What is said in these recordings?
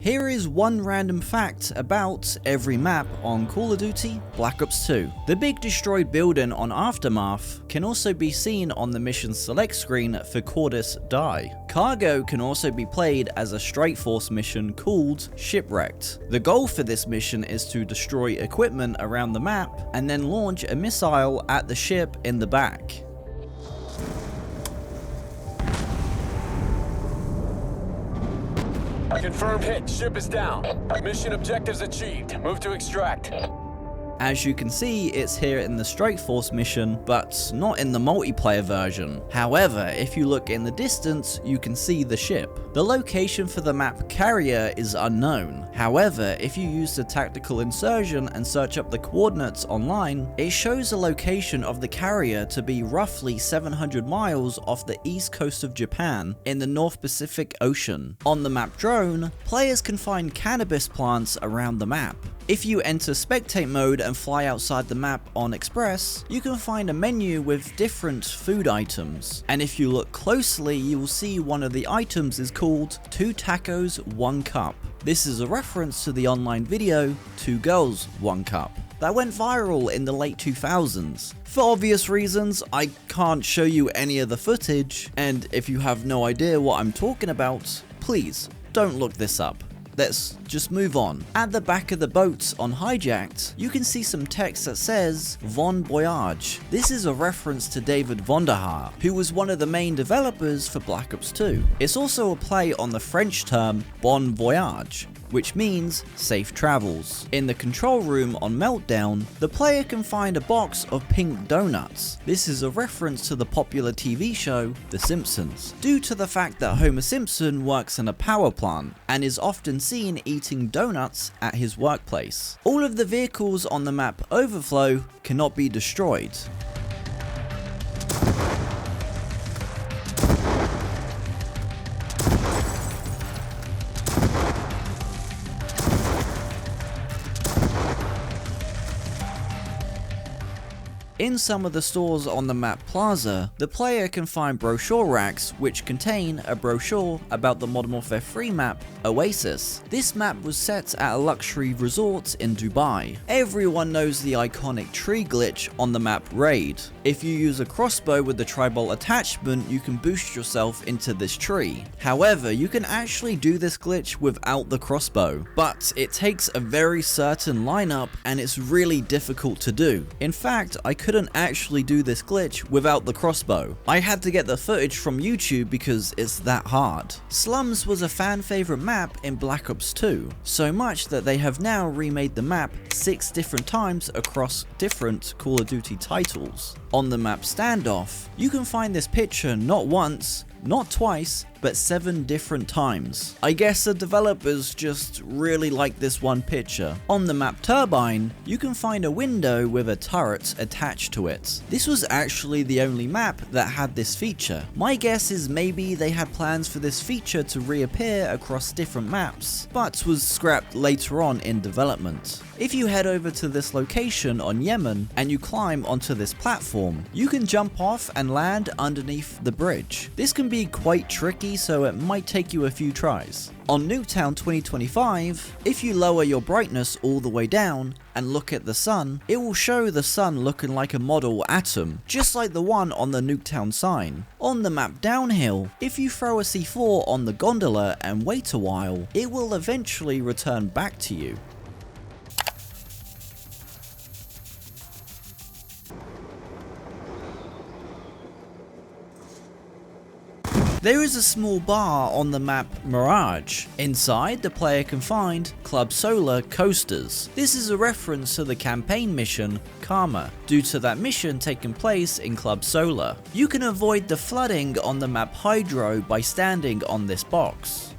Here is one random fact about every map on Call of Duty Black Ops 2. The big destroyed building on Aftermath can also be seen on the mission select screen for Cordis Die. Cargo can also be played as a Strike Force mission called Shipwrecked. The goal for this mission is to destroy equipment around the map and then launch a missile at the ship in the back. Confirmed hit. Ship is down. Mission objectives achieved. Move to extract. As you can see, it's here in the Strike Force mission, but not in the multiplayer version. However, if you look in the distance, you can see the ship. The location for the map Carrier is unknown. However, if you use the tactical insertion and search up the coordinates online, it shows the location of the carrier to be roughly 700 miles off the east coast of Japan in the North Pacific Ocean. On the map Drone, players can find cannabis plants around the map. If you enter spectate mode and fly outside the map on Express, you can find a menu with different food items. And if you look closely, you will see one of the items is called 2 tacos, 1 cup. This is a reference to the online video 2 girls, 1 cup that went viral in the late 2000s. For obvious reasons, I can't show you any of the footage, and if you have no idea what I'm talking about, please don't look this up. Let's just move on. At the back of the boat on Hijacked, you can see some text that says Bon Voyage. This is a reference to David Vonderhaar, who was one of the main developers for Black Ops 2. It's also a play on the French term Bon Voyage, which means safe travels. In the control room on Meltdown, the player can find a box of pink donuts. This is a reference to the popular TV show The Simpsons, due to the fact that Homer Simpson works in a power plant and is often seen eating donuts at his workplace. All of the vehicles on the map Overflow cannot be destroyed. In some of the stores on the map Plaza, the player can find brochure racks which contain a brochure about the Modern Warfare 3 map Oasis. This map was set at a luxury resort in Dubai. Everyone knows the iconic tree glitch on the map Raid. If you use a crossbow with the tribal attachment, you can boost yourself into this tree. However, you can actually do this glitch without the crossbow, but it takes a very certain lineup and it's really difficult to do. In fact, I couldn't actually do this glitch without the crossbow. I had to get the footage from YouTube because it's that hard. Slums was a fan favorite map in Black Ops 2, so much that they have now remade the map 6 different times across different Call of Duty titles. On the map Standoff, you can find this picture not once, not twice, but 7 different times. I guess the developers just really like this one picture. On the map Turbine, you can find a window with a turret attached to it. This was actually the only map that had this feature. My guess is maybe they had plans for this feature to reappear across different maps, but was scrapped later on in development. If you head over to this location on Yemen and you climb onto this platform, you can jump off and land underneath the bridge. This can be quite tricky, so it might take you a few tries. On Nuketown 2025, if you lower your brightness all the way down and look at the sun, it will show the sun looking like a model atom, just like the one on the Nuketown sign. On the map Downhill, if you throw a C4 on the gondola and wait a while, it will eventually return back to you. There is a small bar on the map Mirage. Inside, the player can find Club Solar coasters. This is a reference to the campaign mission Karma, due to that mission taking place in Club Solar. You can avoid the flooding on the map Hydro by standing on this box.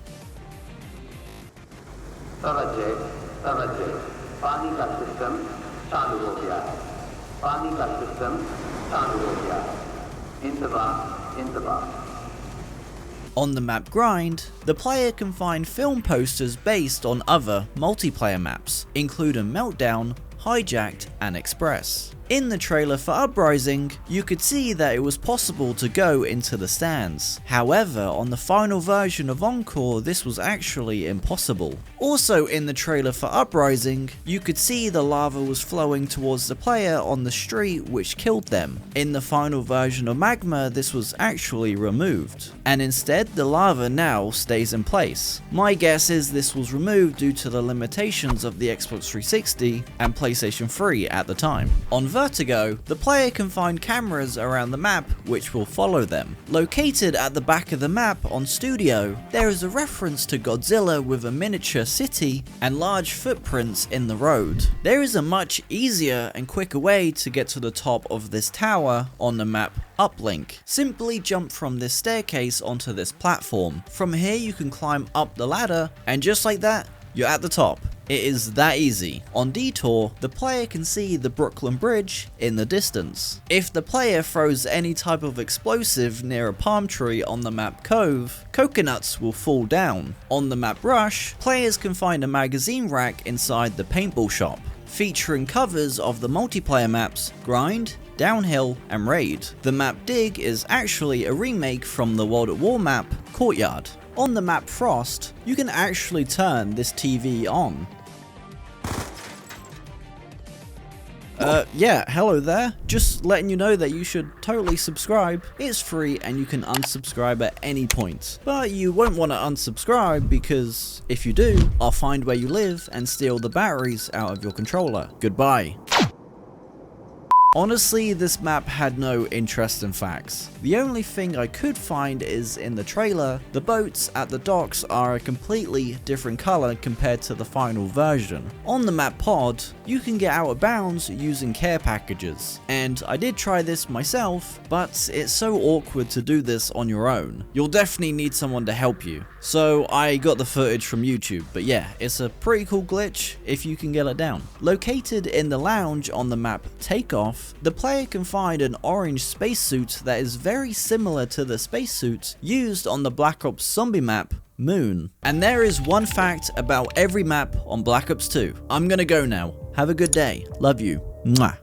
On the map Grind, the player can find film posters based on other multiplayer maps, including Meltdown, Hijacked, and Express. In the trailer for Uprising, you could see that it was possible to go into the stands. However, on the final version of Encore, this was actually impossible. Also in the trailer for Uprising, you could see the lava was flowing towards the player on the street, which killed them. In the final version of Magma, this was actually removed, and instead the lava now stays in place. My guess is this was removed due to the limitations of the Xbox 360 and PlayStation 3 at the time. On Vertigo, the player can find cameras around the map which will follow them. Located at the back of the map on Studio, there is a reference to Godzilla with a miniature city and large footprints in the road. There is a much easier and quicker way to get to the top of this tower on the map Uplink. Simply jump from this staircase onto this platform. From here you can climb up the ladder, and just like that, you're at the top. It is that easy. On Detour, the player can see the Brooklyn Bridge in the distance. If the player throws any type of explosive near a palm tree on the map Cove, coconuts will fall down. On the map Rush, players can find a magazine rack inside the paintball shop, featuring covers of the multiplayer maps Grind, Downhill, and Raid. The map Dig is actually a remake from the World at War map Courtyard. On the map Frost, you can actually turn this TV on. Yeah, hello there. Just letting you know that you should totally subscribe. It's free and you can unsubscribe at any point. But you won't want to unsubscribe because if you do, I'll find where you live and steal the batteries out of your controller. Goodbye. Honestly, this map had no interesting facts. The only thing I could find is in the trailer, the boats at the docks are a completely different color compared to the final version. On the map Pod, you can get out of bounds using care packages, and I did try this myself, but it's so awkward to do this on your own. You'll definitely need someone to help you. So I got the footage from YouTube, but yeah, it's a pretty cool glitch if you can get it down. Located in the lounge on the map Takeoff, the player can find an orange spacesuit that is very similar to the spacesuit used on the Black Ops zombie map Moon. And there is one fact about every map on Black Ops 2. I'm gonna go now. Have a good day. Love you. Mwah.